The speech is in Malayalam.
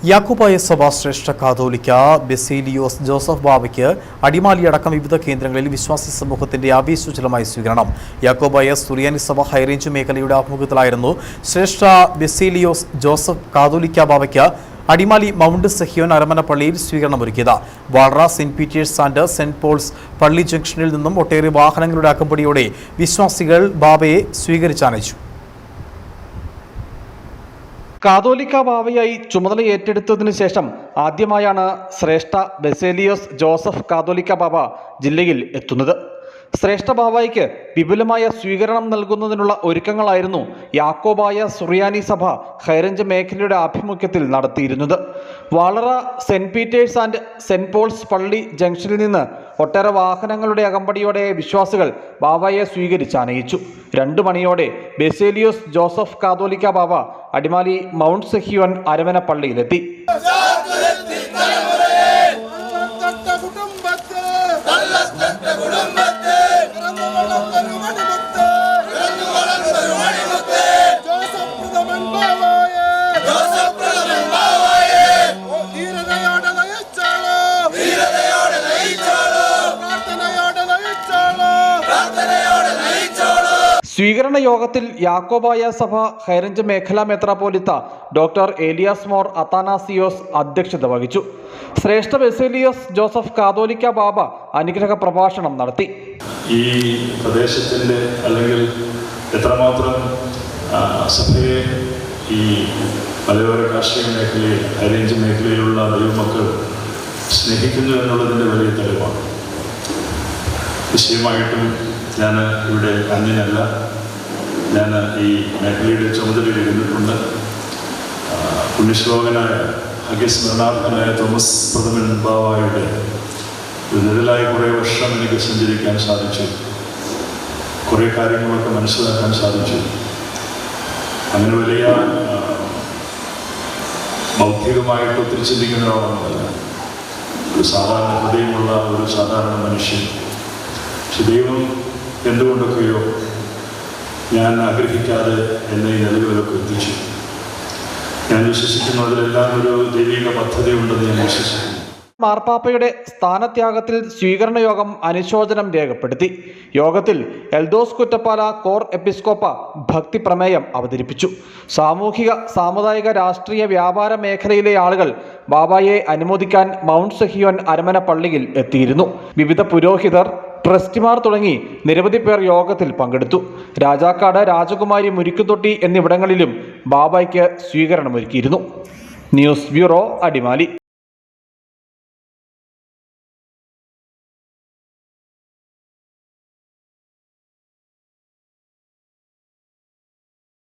യാക്കോബായ സഭ ശ്രേഷ്ഠ കാതോലിക്ക ബെസേലിയോസ് ജോസഫ് ബാവയ്ക്ക് അടിമാലിയടക്കം വിവിധ കേന്ദ്രങ്ങളിൽ വിശ്വാസി സമൂഹത്തിന്റെ ആവേശോജ്വലമായ സ്വീകരണം. യാക്കോബായ സുറിയാനി സഭ ഹൈറേഞ്ച് മേഖലയുടെ ആഭിമുഖ്യത്തിലായിരുന്നു ശ്രേഷ്ഠ ബെസേലിയോസ് ജോസഫ് കാതോലിക്ക ബാവയ്ക്ക് അടിമാലി മൗണ്ട് സഹിയോൻ അരമന പള്ളിയിൽ സ്വീകരണമൊരുക്കിയത്. Valara saint Peter's and saint Paul's പള്ളി ജംഗ്ഷനിൽ നിന്നും ഒട്ടേറെ വാഹനങ്ങളുടെ അകമ്പടിയോടെ വിശ്വാസികൾ ബാവയെ സ്വീകരിച്ചനയിച്ചു. കാതോലിക്ക ബാവയായി ചുമതല ഏറ്റെടുത്തതിനു ശേഷം ആദ്യമായാണ് ശ്രേഷ്ഠ ബെസേലിയോസ് ജോസഫ് കാതോലിക്ക ബാവ ജില്ലയിൽ എത്തുന്നത്. ശ്രേഷ്ഠ ബാവയ്ക്ക് വിപുലമായ സ്വീകരണം നൽകുന്നതിനുള്ള ഒരുക്കങ്ങളായിരുന്നു യാക്കോബായ സുറിയാനി സഭ ഹൈറേഞ്ച് മേഖലയുടെ ആഭിമുഖ്യത്തിൽ നടത്തിയിരുന്നത്. Valara saint Peter's and saint Paul's പള്ളി ജംഗ്ഷനിൽ നിന്ന് ഒട്ടേറെ വാഹനങ്ങളുടെ അകമ്പടിയോടെ വിശ്വാസികൾ ബാവയെ സ്വീകരിച്ചനയിച്ചു. 2 മണിയോടെ ബെസേലിയോസ് ജോസഫ് കാതോലിക്ക ബാവ അടിമാലി മൗണ്ട് സഹിയോൻ അരമന പള്ളിയിലെത്തി. സ്വീകരണ യോഗത്തിൽ യാക്കോബായ സഭ ഹൈറേഞ്ച് മേഖലാ മെത്രാപ്പോലിത്ത ഡോക്ടർ ഏലിയാസ് മോർ അത്താനാസിയോസ് അധ്യക്ഷത വഹിച്ചു. ശ്രേഷ്ഠ ബെസേലിയോസ് ജോസഫ് കാതോലിക്ക ബാവ അനുഗ്രഹ പ്രഭാഷണം നടത്തി. ഈ പ്രദേശത്തിൻ്റെ അല്ലെങ്കിൽ എത്രമാത്രം സഭയെ ഈ മലയോര കാർഷിക മേഖലയിൽ ഹൈറേഞ്ച് മേഖലയിലുള്ള ദൈവമക്കൾ സ്നേഹിക്കുന്നു എന്നുള്ളതിൻ്റെ വലിയ തെളിവാണ്. നിശ്ചയമായിട്ടും ഞാൻ ഇവിടെ അന്യനല്ല. ഞാൻ ഈ മേഖലയുടെ ചുമതലയിൽ ഇരുന്നിട്ടുണ്ട്. പുണ്യശ്ലോകനായ അഗ്യസ്മരണാർഹനായ തോമസ് പ്രഥമൻ ബാവയുടെ നിഴലായി കുറേ വർഷം എനിക്ക് സഞ്ചരിക്കാൻ സാധിച്ചു. കുറേ കാര്യങ്ങളൊക്കെ മനസ്സിലാക്കാൻ സാധിച്ചു. അങ്ങനെ വലിയ ബൗദ്ധികമായിട്ട് ഒത്തിരി ചിന്തിക്കുന്ന ഒരാളൊന്നുമല്ല. ഒരു സാധാരണ ഹൃദയമുള്ള ഒരു സാധാരണ മനുഷ്യൻ. പക്ഷെ ദൈവം എന്തുകൊണ്ടൊക്കെയോ ഞാൻ ആഗ്രഹിക്കാതെ എന്നെ ഈ നിലവിലൊക്കെ എത്തിച്ചു. ഞാൻ വിശ്വസിക്കുന്നതിലെല്ലാം ഒരു ദൈവിക പദ്ധതി ഉണ്ടെന്ന് ഞാൻ വിശ്വസിക്കുന്നു. മാർപ്പാപ്പയുടെ സ്ഥാനത്യാഗത്തിൽ സ്വീകരണ യോഗം അനുശോചനം രേഖപ്പെടുത്തി. യോഗത്തിൽ എൽദോസ് കുറ്റപ്പാല കോർ എപ്പിസ്കോപ്പ ഭക്തി പ്രമേയം അവതരിപ്പിച്ചു. സാമൂഹിക സാമുദായിക രാഷ്ട്രീയ വ്യാപാര മേഖലയിലെ ആളുകൾ ബാബായെ അനുമോദിക്കാൻ മൗണ്ട് സഹിയോൻ അരമന പള്ളിയിൽ എത്തിയിരുന്നു. വിവിധ പുരോഹിതർ, ട്രസ്റ്റിമാർ തുടങ്ങി നിരവധി പേർ യോഗത്തിൽ പങ്കെടുത്തു. രാജാക്കാട്, രാജകുമാരി, മുരിക്കുതൊട്ടി എന്നിവിടങ്ങളിലും ബാബയ്ക്ക് സ്വീകരണമൊരുക്കിയിരുന്നു. News bureau, Adimali.